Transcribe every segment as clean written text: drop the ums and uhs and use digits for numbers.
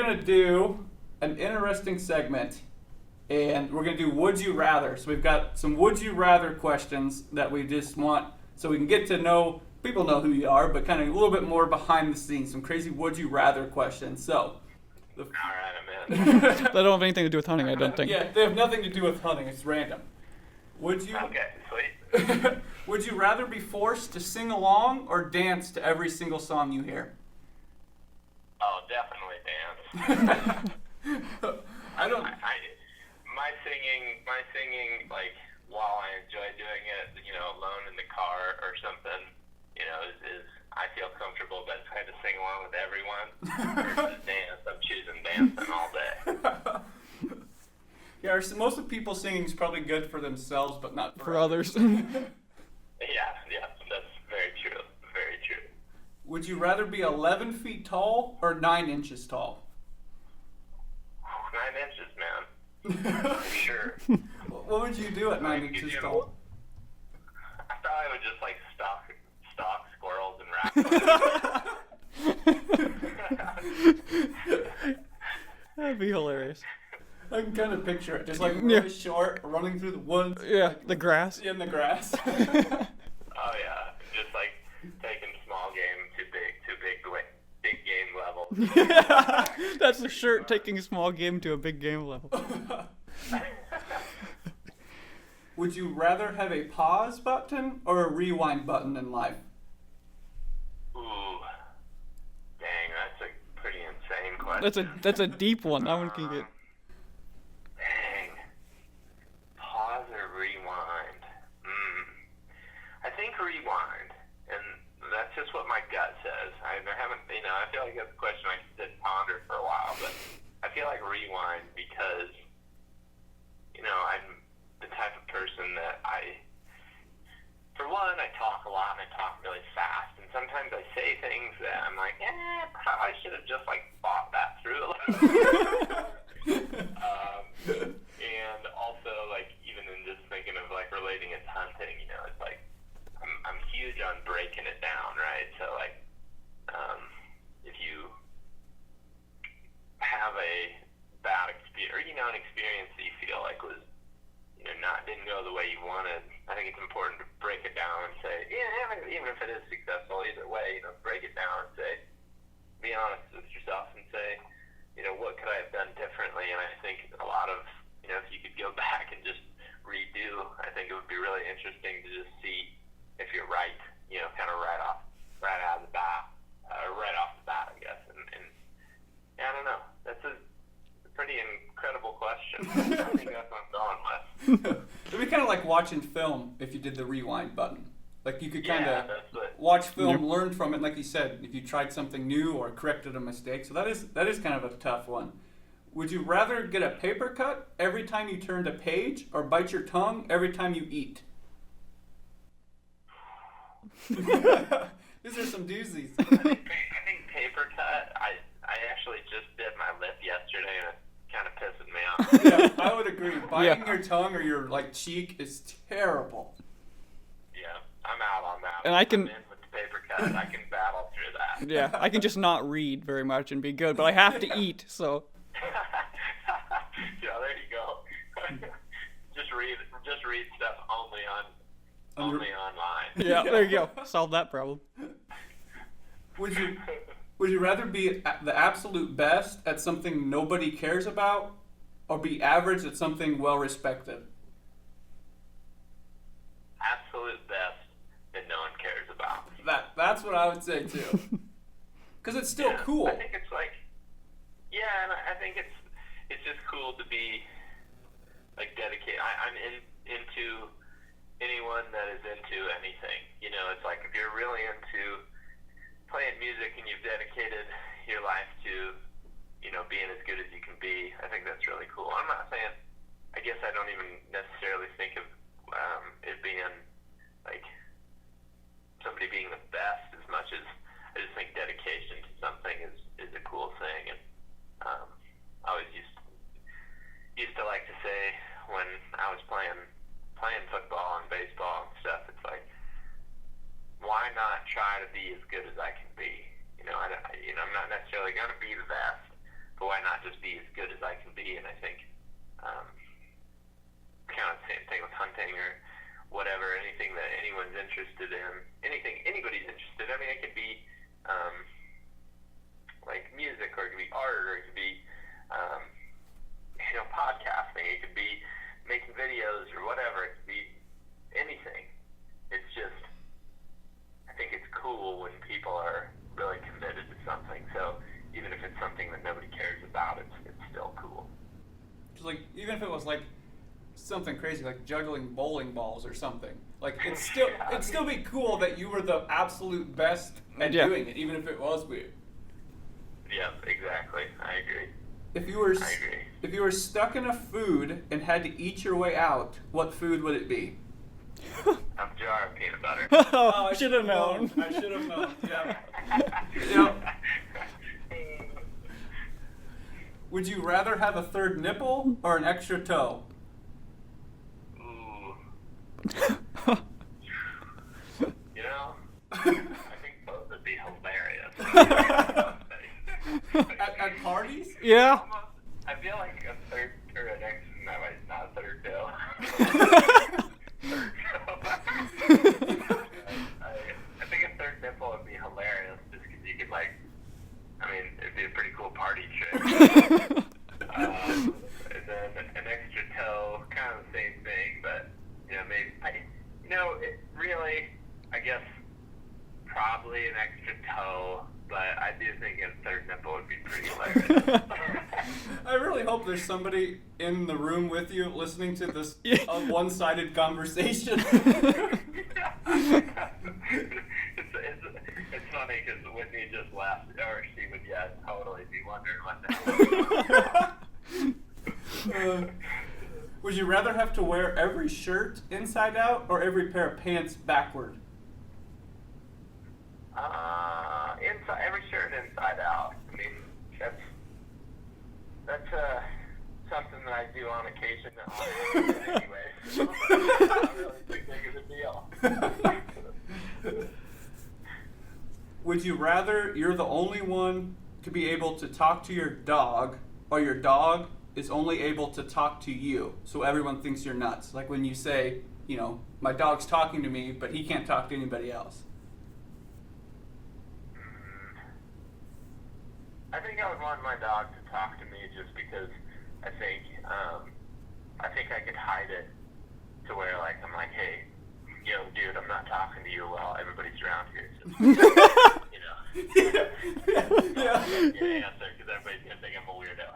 going to do an interesting segment, and we're going to do Would You Rather. So we've got some Would You Rather questions that we just want so we can get to know, people know who you are, but kind of a little bit more behind the scenes, some crazy Would You Rather questions. So, all right, I'm in. They don't have anything to do with hunting, I don't think. Yeah, they have nothing to do with hunting. It's random. Would you? Okay, sweet. Would you rather be forced to sing along or dance to every single song you hear? Oh, definitely dance. I don't. My singing, like while I enjoy doing it, alone in the car or something, is I feel comfortable. But trying to sing along with everyone versus dance, I'm choosing dancing all day. Yeah, most of the people singing is probably good for themselves, but not For others. Yeah, that's very true. Very true. Would you rather be 11 feet tall or 9 inches tall? 9 inches, man. For sure. What would you do at 9 inches tall? I thought I would just like stalk squirrels and raccoons. That'd be hilarious. I can kind of picture it, just like really short, running through the woods. Yeah, the grass. In the grass. Oh yeah, just like taking small game to big game level. Yeah, that's the shirt, taking a small game to a big game level. Would you rather have a pause button or a rewind button in life? Ooh, dang, that's a pretty insane question. That's a deep one. That one can get. Dang, pause or rewind? I think rewind, and that's just what my gut says. I haven't, I feel like that's a question I can sit and ponder for a while, but I feel like rewind because, I'm the type of person that for one, I talk a lot and I talk really fast, and sometimes I say things that I'm like, probably should have just thought that through a little bit. And also even in just thinking of relating it to hunting, it's I'm huge on breaking it down, right? So if you have a bad experience, or an experience that you feel like was didn't go the way you wanted, I think it's important to break it down and say, even if it is successful either way, break it down and say, be honest with yourself and say, what could I have done differently? And I think a lot of, if you could go back and just redo, I think it would be really interesting to just see if you're right, kind of right off the bat, I guess. And I don't know. That's a pretty incredible question. I think that's what I'm going with. It'd be kind of like watching film if you did the rewind button. Like you could kind of watch film, learn from it, like you said, if you tried something new or corrected a mistake. So that is kind of a tough one. Would you rather get a paper cut every time you turned a page or bite your tongue every time you eat? These are some doozies. I think paper cut, I actually just bit my lip yesterday and it kind of pisses me off. Yeah, I would agree. Biting your tongue or your cheek is terrible. Yeah, I'm out on that. And I'm in with the paper cut. I can battle through that. Yeah, I can just not read very much and be good, but I have to eat, so. Yeah, there you go. just read stuff only online. Yeah, there you go. Solve that problem. Would you rather be the absolute best at something nobody cares about or be average at something well respected? Absolute best that no one cares about. That's what I would say too. Because it's still cool. I think it's and I think it's just cool to be dedicated. I'm into anyone that is into anything. It's if you're really into playing music and you've dedicated your life to, being as good as you can be, I think that's really cool. I'm not saying, I guess I don't even necessarily think of it being somebody being the best as much as I just think dedication to something is a cool thing. And I always used to like to say when I was playing football and baseball and stuff, it's why not try to be as good as I can be? I'm not necessarily going to be the best, but why not just be as good as I can be? And I think kind of the same thing with hunting or whatever, anything that anyone's interested in, anything anybody's interested in. I mean, it could be like music, or it could be art, or it could be podcasting. It could be making videos or whatever. It could be anything. It's just, I think it's cool when people are really committed to something. So even if it's something that nobody cares about, it's still cool. Just like, even if it was like something crazy like juggling bowling balls or something, like it'd still be cool that you were the absolute best at doing it, even if it was weird. Yeah, exactly. I agree. If you were stuck in a food and had to eat your way out, what food would it be? A jar of peanut butter. Oh, I should have known. I should have known. Yeah. Would you rather have a third nipple or an extra toe? Ooh. I think both would be hilarious. At parties? Yeah. I feel like a third or an extra, no, it's not a third toe. I think a third nipple would be hilarious just because you could, like, I mean, it'd be a pretty cool party trick. And then an extra toe, kind of the same thing, but, maybe, I guess probably an extra toe, but I do think a third nipple would be pretty hilarious. I really hope there's somebody in the room with you listening to this one-sided conversation. It's funny because Whitney just laughed, or she would, totally be wondering what the hell. Would you rather have to wear every shirt inside out or every pair of pants backward? Inside, every shirt inside out. I mean, that's something that I do on occasion anyway. So it's not really too big of a deal. Would you rather you're the only one to be able to talk to your dog, or your dog is only able to talk to you, so everyone thinks you're nuts? Like when you say, my dog's talking to me, but he can't talk to anybody else. I think I would want my dog to talk to me just because I think I could hide it to where, like, I'm like, hey, dude, I'm not talking to you while everybody's around here. Yeah. Answer because everybody's gonna think I'm a weirdo.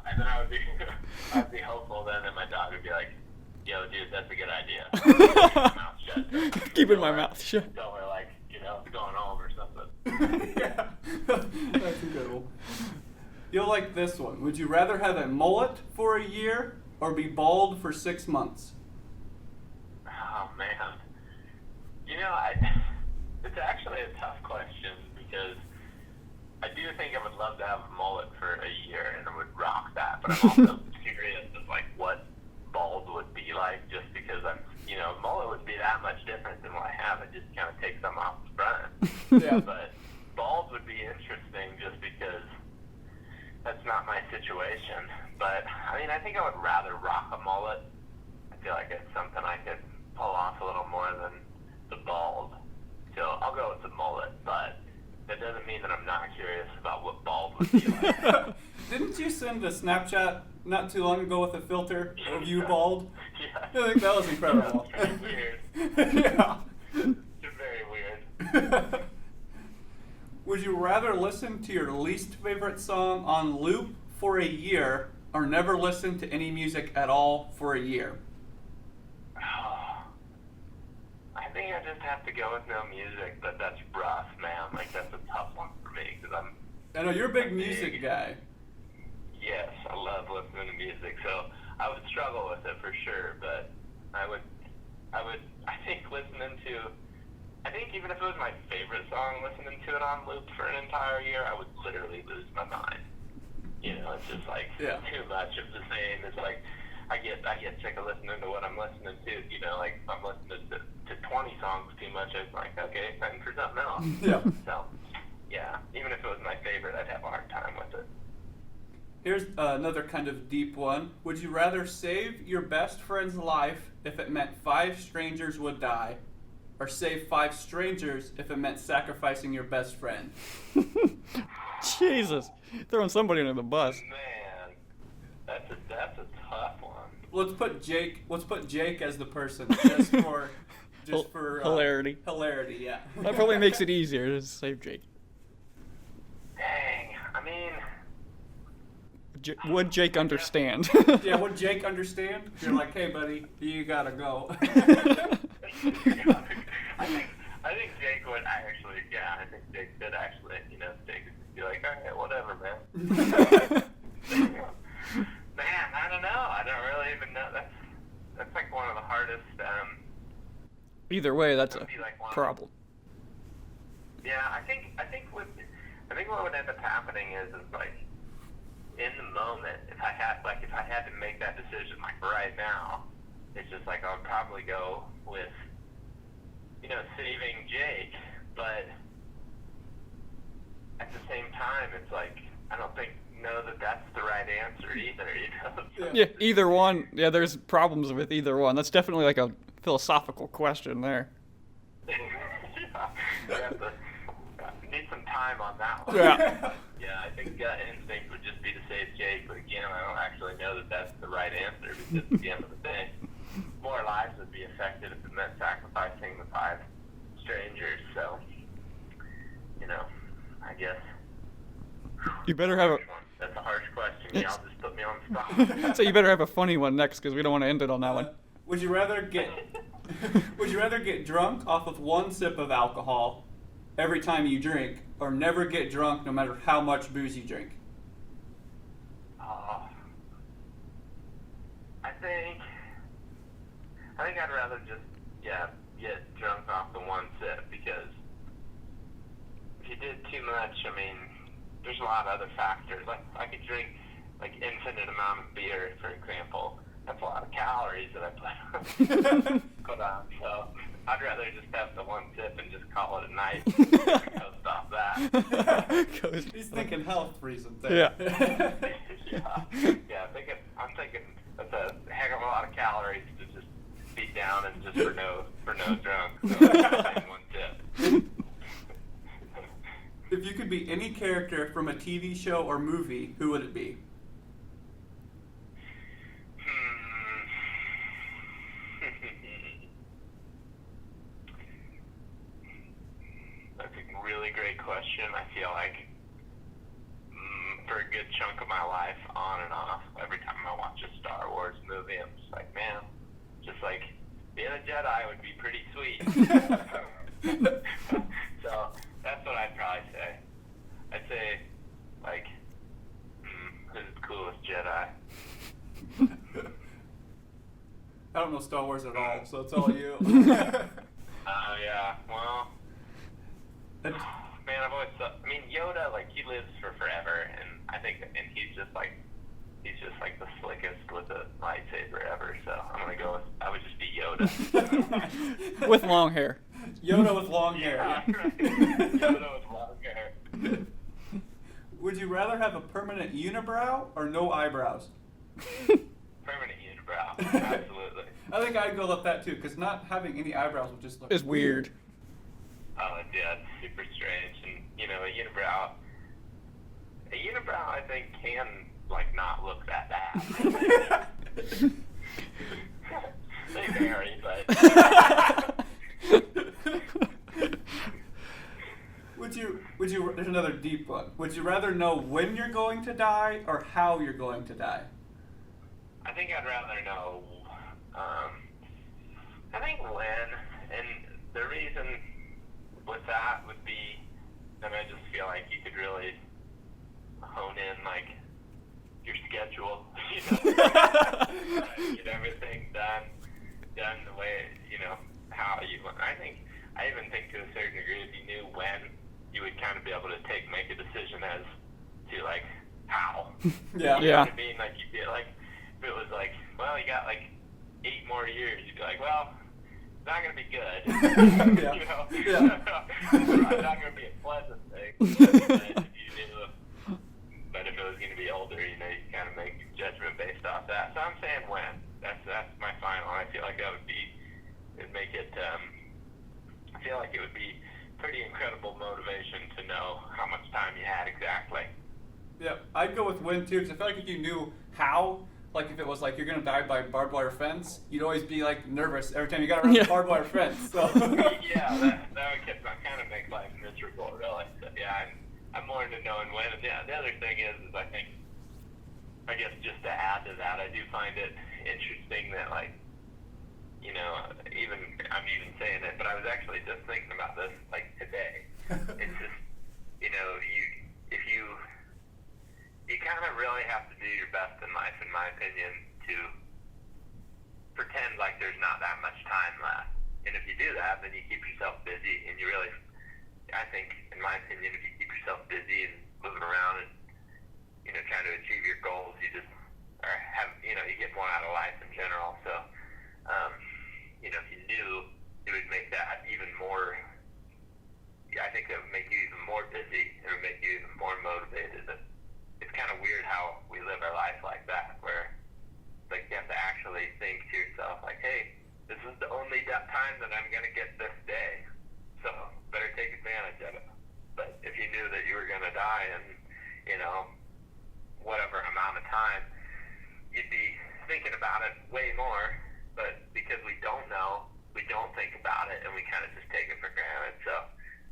And then I'd be hopeful then that my dog would be like, yo, dude, that's a good idea. Keep my mouth shut. Keeping my mouth shut. So we're like, it's going home or something. Yeah, that's a good one. You'll like this one. Would you rather have a mullet for a year or be bald for 6 months? Oh, man. It's actually a tough question because I do think I would love to have a mullet for a year and I would rock that, but I'm also curious of, like, what bald would be like just because mullet would be that much different than what I have. It just kind of takes them off the front. Yeah. But bald would be interesting just because that's not my situation. But, I mean, I think I would rather rock a mullet. I feel like it's something I could pull off a little more than the bald. So I'll go with the mullet, but that doesn't mean that I'm not curious about what bald would be like. Didn't you send a Snapchat not too long ago with a filter of you bald? Yeah. I think that was incredible. That's pretty weird. Yeah. It's very weird. Would you rather listen to your least favorite song on loop for a year or never listen to any music at all for a year? I think I just have to go with no music, but that's rough, man. Like, that's a tough one for me because I know you're a big music guy. Yes, I love listening to music, so I would struggle with it for sure, but I think even if it was my favorite song, listening to it on loop for an entire year, I would literally lose my mind. It's just like too much of the same. It's like I get sick of listening to what I'm listening to. Like if I'm listening to 20 songs too much, it's like, okay, time for something else. Yeah. So, yeah, even if it was my favorite, I'd have a hard time with it. Here's another kind of deep one. Would you rather save your best friend's life if it meant 5 strangers would die, or save 5 strangers if it meant sacrificing your best friend? Jesus, throwing somebody under the bus. Man, that's a tough one. Let's put Jake as the person just for hilarity. Hilarity, yeah. That probably makes it easier to save Jake. Dang, I mean, Would Jake understand? Yeah, would Jake understand? You're like, hey, buddy, you gotta go. I think Jake would actually. Yeah, I think Jake could actually. Jake would be like, all right, whatever, man. Man, I don't know. I don't really even know. That's like one of the hardest. Either way, that's a like problem. Yeah, I think what would end up happening is like in the moment, if I had to make that decision like right now, it's just like I would probably go with saving Jake, but at the same time, it's like I don't know that that's the right answer either. Yeah, either one. Yeah, there's problems with either one. That's definitely like a philosophical question there. Need some time on that one. Yeah. Yeah, I think gut instinct would just be to save Jake, but again, I don't actually know that that's the right answer because at the end of the day, more lives would be affected if it meant sacrificing the 5 strangers. So, I guess. You better have That's a harsh question. Y'all just put me on the spot. So you better have a funny one next because we don't want to end it on that one. Would you rather get drunk off of 1 sip of alcohol every time you drink, or never get drunk no matter how much booze you drink? I think I'd rather just get drunk off the 1 sip, because if you did too much, I mean, there's a lot of other factors. Like I could drink like infinite amount of beer, for example. That's a lot of calories that I put on. So I'd rather just have the 1 sip and just call it a night. Go stop that. He's thinking health reasons there. Yeah. Yeah. I'm thinking that's a heck of a lot of calories to just be down and just for no drunk. So I'm 1 sip. If you could be any character from a TV show or movie, who would it be? That's a really great question. I feel like for a good chunk of my life, on and off, every time I watch a Star Wars movie, I'm just like, man, just like being a Jedi would be pretty sweet. So that's what I'd probably say. I'd say, like, who's the coolest Jedi? I don't know Star Wars at all, so it's all you. Oh, yeah. Well, man, I've always thought, I mean, Yoda, like, he lives for forever, and I think, and he's just like the slickest with a lightsaber ever, so I'm gonna go with, I would just be Yoda. With long hair. Yoda with long hair. Yeah, right. Yoda with long hair. Would you rather have a permanent unibrow or no eyebrows? Permanent unibrow, absolutely. I think I'd go with that too, because not having any eyebrows would just look It's weird. Oh, yeah, it's super strange, and a unibrow I think can like not look that bad. They vary, but. Would you? There's another deep one. Would you rather know when you're going to die or how you're going to die? I think I'd rather know. I think when, and the reason with that would be that I just feel like you could really hone in like your schedule, get everything done the way how you. I even think to a certain degree, if you knew when, you would kind of be able to make a decision as to like how. Yeah. You know what I mean? Like you'd be like, if it was like, well, you got like 8 more years, you'd be like, well, it's not gonna be good. Yeah. It's not gonna be a pleasant thing. But if you knew, but if it was gonna be older, you pretty incredible motivation to know how much time you had exactly. Yeah, I'd go with win too, because I feel like if you knew how, like if it was like you're gonna die by barbed wire fence, you'd always be like nervous every time you got around the barbed wire fence. So. Yeah, that would kind of make life miserable, really. So, yeah, I'm more into knowing when. And yeah, the other thing is I guess just to add to that, I do find it interesting that like, you know, I'm even saying it, but I was actually just thinking about this like today. It's just, you know, you kind of really have to do your best in life, in my opinion, to pretend like there's not that much time left. And if you do that, then you keep yourself busy, and you really, I think, in my opinion, if you keep yourself busy and moving around and, you know, trying to achieve your goals, you just you get more out of life in general. So, you know, if you knew, it would make that even more, I think that would make you even more busy. It would make you even more motivated. It's kind of weird how we live our life like that, where like you have to actually think to yourself, like, hey, this is the only time that I'm going to get this day, so better take advantage of it. But if you knew that you were going to die in, you know, whatever amount of time, you'd be thinking about it way more. But because we don't know, we don't think about it, and we kind of just take it for granted. So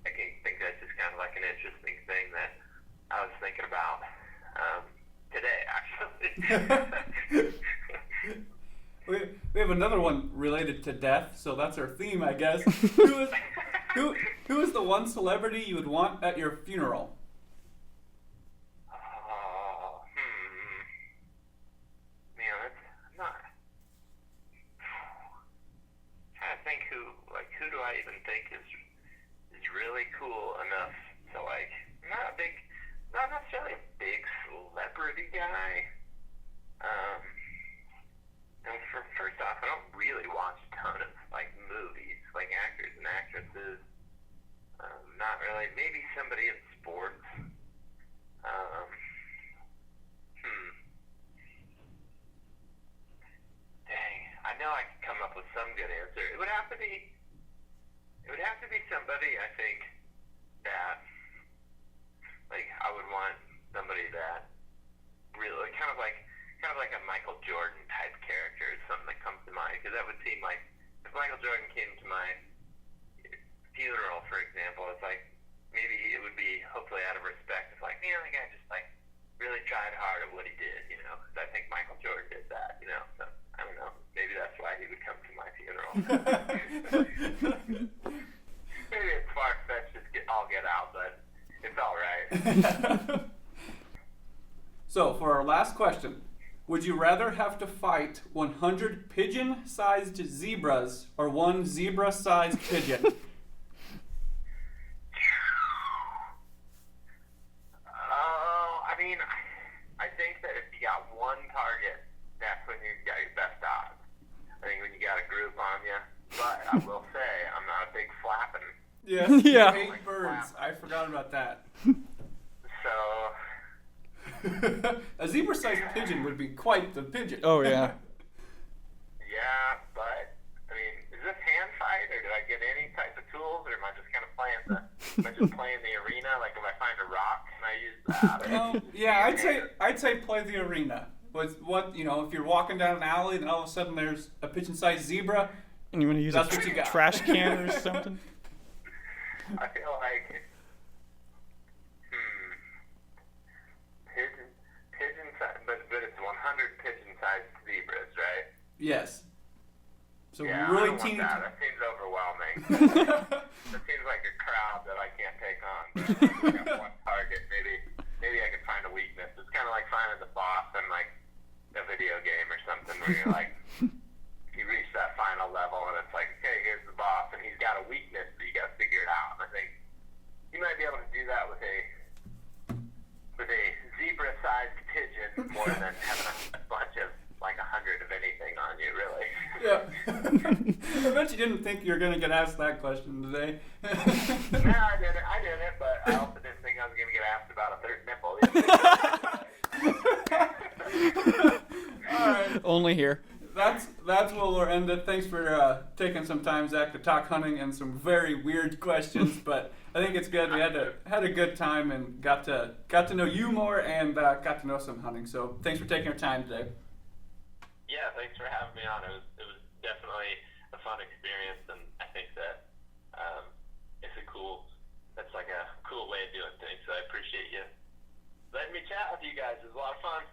I think that's just kind of like an interesting thing that I was thinking about today, actually. We have another one related to death, so that's our theme, I guess. Who is the one celebrity you would want at your funeral? Man, I'm not trying to think who do I even think is really cool enough to like. Not necessarily a big celebrity guy. And first off, I don't really watch a ton of like movies, like actors and actresses. Not really. Maybe somebody in sports. Dang, I know I could come up with some good answer. It would have to be somebody, I think, that like I would want somebody that really kind of like a Michael Jordan type character is something that comes to mind, because that would seem like if Michael Jordan came to my funeral, for example, it's like maybe it would be hopefully out of respect. It's like, man, the guy just like really tried hard at what he did, you know, because I think Michael Jordan did that, you know. So I don't know, maybe that's why he would come to my funeral. Maybe it's far-fetched, I'll get out, but it's all right. So, for our last question, would you rather have to fight 100 pigeon-sized zebras or one zebra-sized pigeon? I mean, I think that if you got one target, that's when you got your best odds. I think when you got a group on you. But I will say, I'm not a big flapping. Yes, Yeah. you hate birds. I forgot about that. So... A zebra-sized pigeon would be quite the pigeon. Oh, yeah. Yeah, but, I mean, is this hand fight, or did I get any type of tools, or am I just kind of playing the arena? Like, if I find a rock, can I use that? Yeah, I'd say play the arena. What you know, if you're walking down an alley, then all of a sudden there's a pigeon-sized zebra. And you want to use That's what you got. trash can or something? I feel like pigeon size, but it's 100 pigeon-sized zebras, right? Yes. So yeah, really I don't teeny. want that. That seems overwhelming. That seems like a crowd that I can't take on. I got one target. Maybe I could find a weakness. It's kind of like finding the boss in like a video game or something, where you're like, you reach that final level and it's like, okay, here's the boss, and he's got a weakness, so you got to figure it out. And I think you might be able to do that with a zebra-sized pigeon more than having a bunch of like 100 of anything on you, really. Yeah. I bet you didn't think you were going to get asked that question today. No, I didn't, but I also didn't think I was going to get asked about a third nipple. All right. Only here. that's where we'll end it. Thanks for taking some time, Zach, to talk hunting and some very weird questions. But I think it's good. We had a good time and got to know you more and got to know some hunting. So thanks for taking our time today. Yeah, thanks for having me on. It was definitely a fun experience, and I think that it's like a cool way of doing things. So I appreciate you letting me chat with you guys. It was a lot of fun.